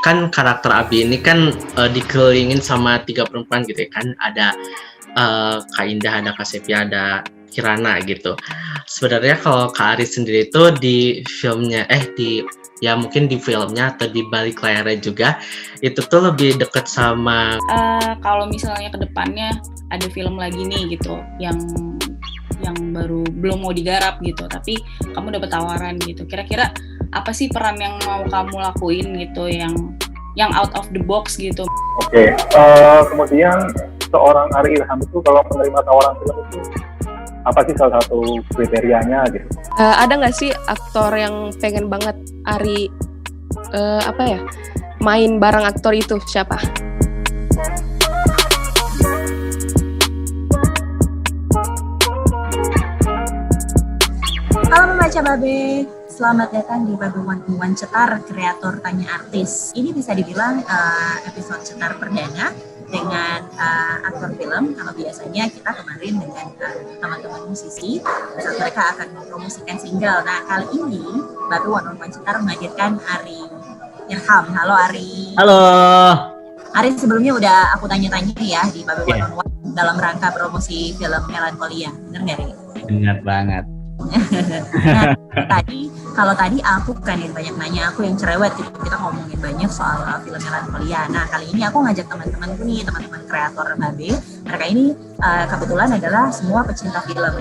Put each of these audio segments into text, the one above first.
kan karakter Abi ini kan dikelilingin sama 3 perempuan gitu ya kan, ada Kak Indah, ada Kak Sepia, ada Kirana gitu. Sebenarnya kalau Kak Aris sendiri itu di filmnya ya mungkin di filmnya atau di balik layarnya juga itu tuh lebih deket sama kalau misalnya ke depannya ada film lagi nih gitu yang baru belum mau digarap gitu, tapi kamu dapat tawaran gitu, kira-kira apa sih peran yang mau kamu lakuin gitu, yang out of the box gitu? Oke. Kemudian seorang Ari Ilham itu kalau menerima tawaran film itu apa sih salah satu kriterianya gitu? Ada nggak sih aktor yang pengen banget Ari main bareng aktor itu, siapa? Halo membaca Babe, selamat datang di Babe One Cetar, kreator tanya artis. Ini bisa dibilang episode cetar perdana dengan aktor film. Kalau biasanya kita kemarin dengan teman-teman musisi saat mereka akan mempromosikan single. Nah kali ini Babe One Cetar menghadirkan Ari Ilham. Halo Ari. Halo. Ari, sebelumnya udah aku tanya-tanya ya di Babe One dalam rangka promosi film Melancholia. Bener nggak Ari? Bener banget. Nah, kalau tadi aku kan yang banyak nanya, aku yang cerewet gitu, kita ngomongin banyak soal film Melancholia. Nah kali ini aku ngajak teman-temanku nih, teman-teman kreator Babe. Mereka ini kebetulan adalah semua pecinta film.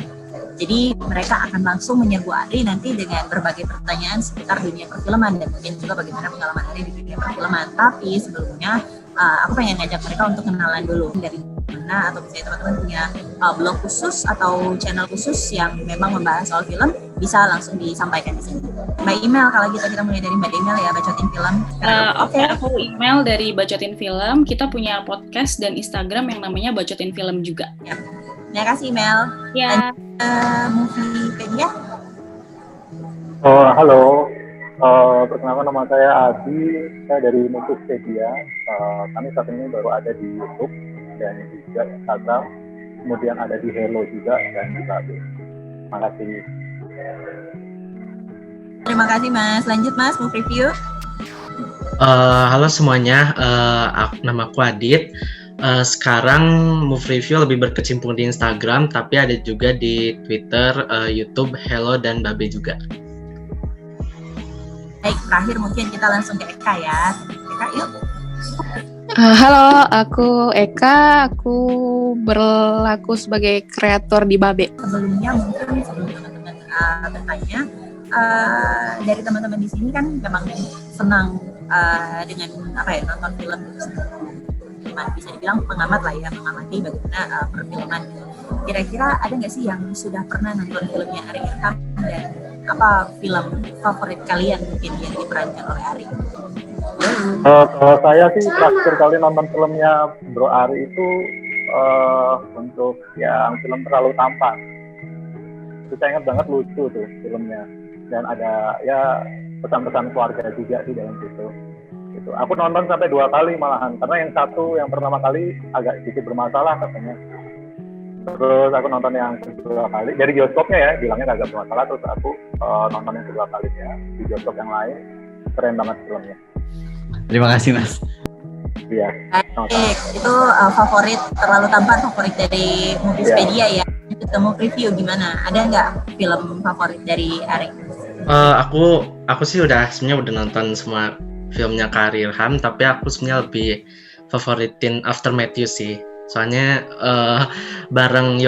Jadi mereka akan langsung menyerbu Ari nanti dengan berbagai pertanyaan seputar dunia perfilman dan mungkin juga bagaimana pengalaman Ari di dunia perfilman. Tapi sebelumnya aku pengen ngajak mereka untuk kenalan dulu dari mana, atau misalnya teman-teman punya blog khusus atau channel khusus yang memang membahas soal film, bisa langsung disampaikan di sini. Mbak Email, kalau kita mulai dari Mbak Email ya, Bacotin Film. Oke, aku Email dari Bacotin Film. Kita punya podcast dan Instagram yang namanya Bacotin Film juga. Ya. Terima kasih Email. Ya. Moviepedia. Oh, halo. Perkenalkan, nama saya Adi, saya dari Moviepedia. Kami saat ini baru ada di YouTube dan juga Instagram, kemudian ada di Hello juga dan di Babe. Terima kasih. Terima kasih Mas. Lanjut Mas, Move Review. Halo semuanya, nama aku Adit. Sekarang Move Review lebih berkecimpung di Instagram, tapi ada juga di Twitter, YouTube, Hello, dan Babe juga. Baik, terakhir mungkin kita langsung ke Eka ya. Eka, yuk. Halo, aku Eka. Aku berlaku sebagai kreator di Babe. Sebelum teman-teman bertanya, dari teman-teman di sini kan memang senang dengan nonton film, bisa dibilang pengamat lah ya, mengamati bagaimana perfilman. Kira-kira ada nggak sih yang sudah pernah nonton filmnya Ari Ilham, dan apa film favorit kalian mungkin yang diperankan oleh Ari? Kalau saya sih terakhir kali nonton filmnya Bro Ari itu untuk yang film Terlalu Tampan. Itu saya ingat banget, lucu tuh filmnya, dan ada ya pesan-pesan keluarga juga di dalam situ. Itu aku nonton sampai 2 kali malahan, karena yang pertama kali agak sedikit bermasalah katanya. Terus aku nonton yang kedua kali dari bioskopnya ya, bilangnya agak bermasalah, terus aku nonton yang kedua kali ya di bioskop yang lain. Keren banget filmnya. Terima kasih Mas. Iya. Itu favorit Terlalu Tampan, favorit dari Moviepedia ya. Ketemu review gimana? Ada nggak film favorit dari Ari? Aku sih sebenarnya udah nonton semua filmnya Kak Ari Ilham, tapi aku sebenarnya lebih favoritin Aftermath You sih. Soalnya bareng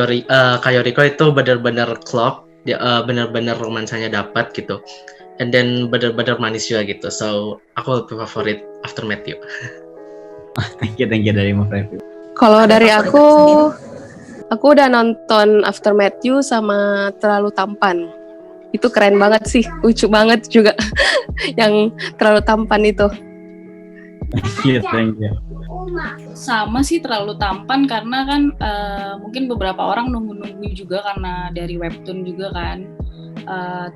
Kak Yoriko itu benar-benar klop, benar-benar romansanya dapat gitu. And then benar-benar manis juga gitu. So aku lebih favorit Aftermath You. Thank you dari Move Review. Kalau dari aku udah nonton Aftermath You sama Terlalu Tampan. Itu keren banget sih, lucu banget juga yang Terlalu Tampan itu. Thank you. Sama sih Terlalu Tampan, karena kan mungkin beberapa orang nunggu-nunggu juga karena dari webtoon juga kan.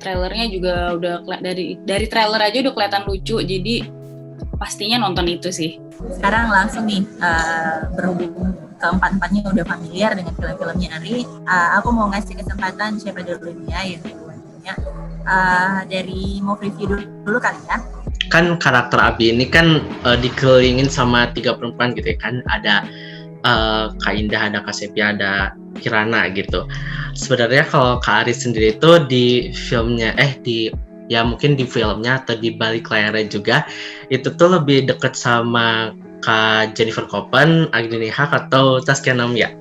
Trailernya juga udah dari trailer aja udah kelihatan lucu, jadi pastinya nonton itu sih. Sekarang langsung nih, berhubung keempat-empatnya udah familiar dengan film-filmnya Ari, aku mau ngasih kesempatan siapa dulu ya yang dulunya, dari mau review dulu kali ya. kan karakter Abi ini kan dikelilingin sama 3 perempuan gitu ya kan, ada Kak Indah, ada Kak Sepia, ada Kirana gitu. Sebenarnya kalau Kak Aris sendiri itu di filmnya mungkin di filmnya atau di balik layarnya juga itu tuh lebih deket sama Kak Jennifer Koppen, Agni Hak atau Zaskia Namya?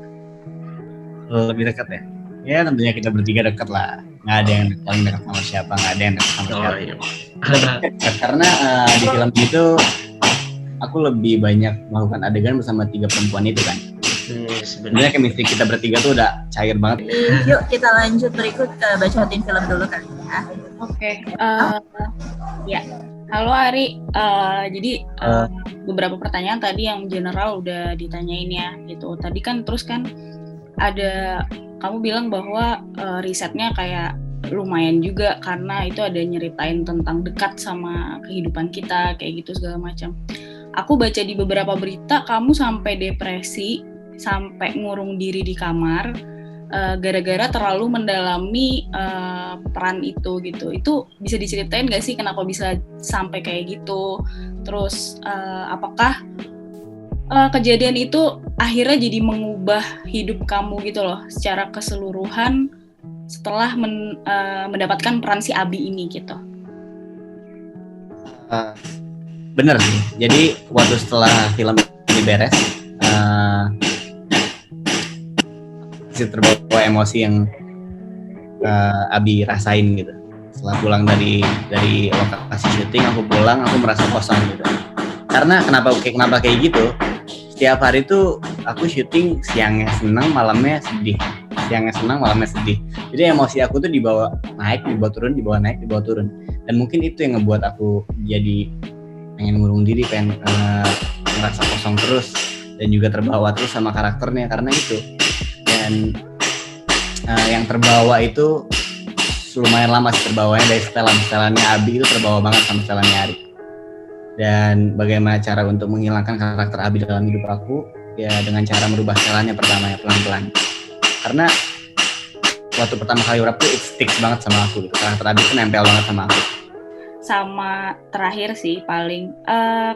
Lebih dekat ya? Ya tentunya kita bertiga dekat lah. Nggak ada yang paling dekat sama siapa, nggak ada yang dekat sama siapa. Iya. Karena di film itu aku lebih banyak melakukan adegan bersama 3 perempuan itu kan. Sebenarnya chemistry kita bertiga tuh udah cair banget. Yuk kita lanjut berikut ke bacotin film dulu kali ya. Oke. Ya. Halo Ari. Jadi beberapa pertanyaan tadi yang general udah ditanyain ya gitu. Tadi kan terus kan ada kamu bilang bahwa risetnya kayak lumayan juga karena itu ada nyeritain tentang dekat sama kehidupan kita kayak gitu segala macam. Aku baca di beberapa berita kamu sampai depresi, sampai ngurung diri di kamar gara-gara terlalu mendalami peran itu gitu. Itu bisa diceritain nggak sih kenapa bisa sampai kayak gitu? Terus apakah kejadian itu akhirnya jadi mengubah hidup kamu gitu loh secara keseluruhan setelah mendapatkan peran si Abi ini gitu? Bener sih. Jadi waktu setelah film ini beres, masih terbawa emosi yang Abi rasain gitu. Setelah pulang dari lokasi syuting, aku pulang, aku merasa kosong gitu. Karena kenapa kayak gitu? Setiap hari tuh aku syuting, siangnya senang, malamnya sedih. Siangnya senang, malamnya sedih. Jadi emosi aku tuh dibawa naik, dibawa turun, dibawa naik, dibawa turun. Dan mungkin itu yang ngebuat aku jadi pengen ngurung diri, pengen ngerasa kosong terus, dan juga terbawa terus sama karakternya karena itu. Dan yang terbawa itu lumayan lama sih terbawanya, dari setelannya Abi itu terbawa banget sama setelannya Ari. Dan bagaimana cara untuk menghilangkan karakter Abi dalam hidup aku, ya dengan cara merubah setelannya pertama ya, pelan-pelan. Karena waktu pertama kali rap tuh it sticks banget sama aku gitu. Karakter Abi itu nempel banget sama aku. Sama terakhir sih paling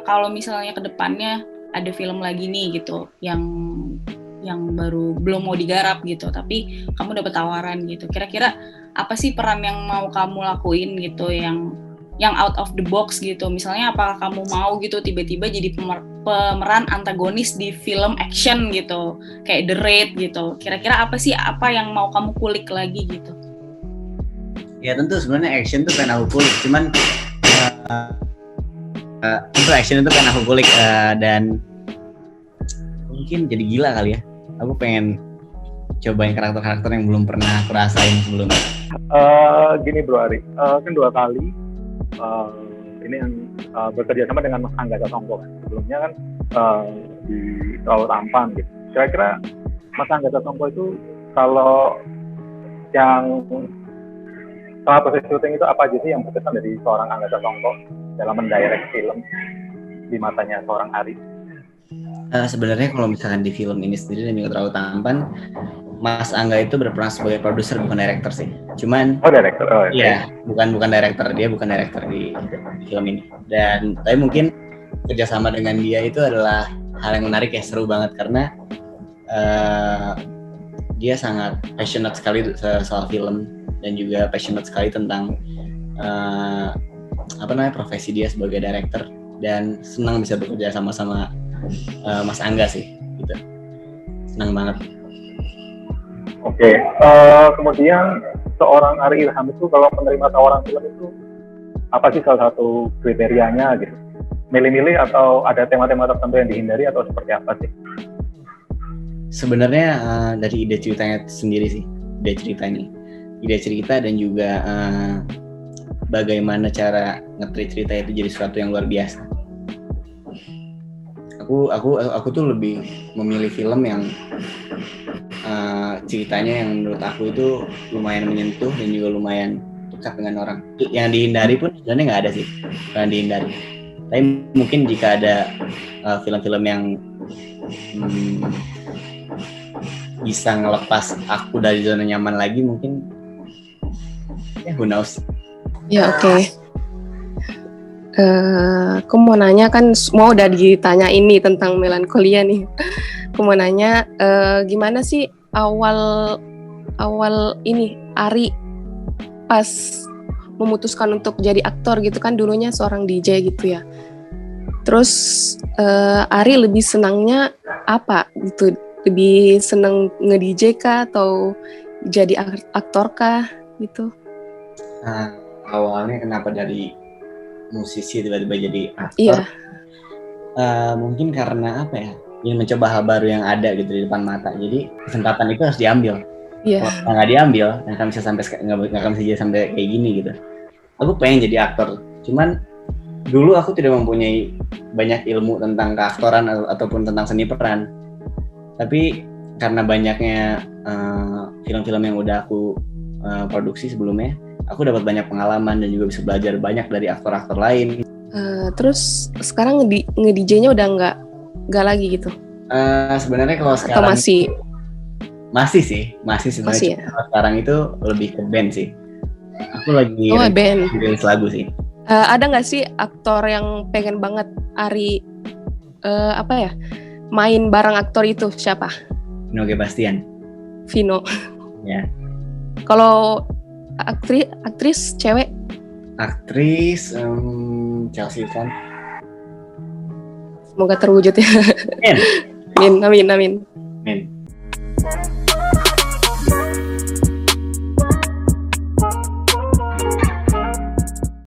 kalau misalnya ke depannya ada film lagi nih gitu yang baru belum mau digarap gitu, tapi kamu dapat tawaran gitu. Kira-kira apa sih peran yang mau kamu lakuin gitu yang out of the box gitu? Misalnya apakah kamu mau gitu tiba-tiba jadi pemeran antagonis di film action gitu, kayak The Raid gitu. Kira-kira apa sih yang mau kamu kulik lagi gitu? Ya tentu sebenarnya action tuh pengen aku kulik, cuman tentu action itu pengen aku kulik dan mungkin jadi gila kali ya. Aku pengen cobain karakter-karakter yang belum pernah aku rasain sebelumnya. Gini Bro Ari, kan 2 kali ini yang bekerja sama dengan Mas Angga Sasongko kan. Sebelumnya kan di Terlalu Tampan gitu. Kira-kira Mas Angga Sasongko itu kalau yang selama proses syuting itu apa aja sih yang berkesan dari seorang Angga Sasongko dalam mendirect film di matanya seorang Ari? Sebenarnya kalau misalkan di film ini sendiri dan juga Terlalu Tampan, Mas Angga itu berperan sebagai produser bukan director sih. Cuman director. Oh, iya, bukan director, dia bukan director di film ini. Dan tapi mungkin kerjasama dengan dia itu adalah hal yang menarik ya, seru banget karena dia sangat passionate sekali soal film dan juga passionate sekali tentang profesi dia sebagai director, dan senang bisa bekerja sama Mas Angga sih gitu. Senang banget. Oke. Kemudian seorang Ari Ilham itu kalau menerima tawaran film itu apa sih salah satu kriterianya gitu? Milih-milih atau ada tema-tema tertentu yang dihindari atau seperti apa sih? Sebenarnya dari ide ceritanya sendiri sih, ide cerita dan juga bagaimana cara nge-treat cerita itu jadi sesuatu yang luar biasa. Aku tuh lebih memilih film yang ceritanya yang menurut aku itu lumayan menyentuh dan juga lumayan dekat dengan orang. Yang dihindari pun sebenarnya nggak ada sih, yang dihindari. Tapi mungkin jika ada film-film yang bisa ngelepas aku dari zona nyaman lagi, mungkin ya who knows. Ya oke. Aku mau nanya kan semua udah ditanya ini tentang melankolia nih. Aku mau nanya gimana sih awal ini Ari pas memutuskan untuk jadi aktor gitu kan, dulunya seorang DJ gitu ya. Terus Ari lebih senangnya apa gitu? Lebih seneng nge-DJ kah atau jadi aktor kah gitu? Nah, awalnya kenapa dari musisi tiba-tiba jadi aktor? Iya. Mungkin karena apa ya? Ingin mencoba hal baru yang ada gitu di depan mata. Jadi kesempatan itu harus diambil. Iya. Kalau nggak diambil, nggak akan bisa jadi sampai kayak gini gitu. Aku pengen jadi aktor, cuman dulu aku tidak mempunyai banyak ilmu tentang keaktoran ataupun tentang seni peran. Tapi karena banyaknya film-film yang udah aku produksi sebelumnya, aku dapat banyak pengalaman dan juga bisa belajar banyak dari aktor-aktor lain. Terus sekarang nge-DJ-nya udah nggak lagi gitu? Sebenarnya kalau Atau sekarang masih sebenarnya. Masih ya? Kalau sekarang itu lebih ke band sih. Aku lagi band. rilis lagu sih. Ada nggak sih aktor yang pengen banget Ari main bareng aktor itu? Siapa? Vino Gebastian. Vino. Ya. Kalau aktris cewek? Aktris Chelsea Islan. Semoga terwujud ya. Amin. Amin.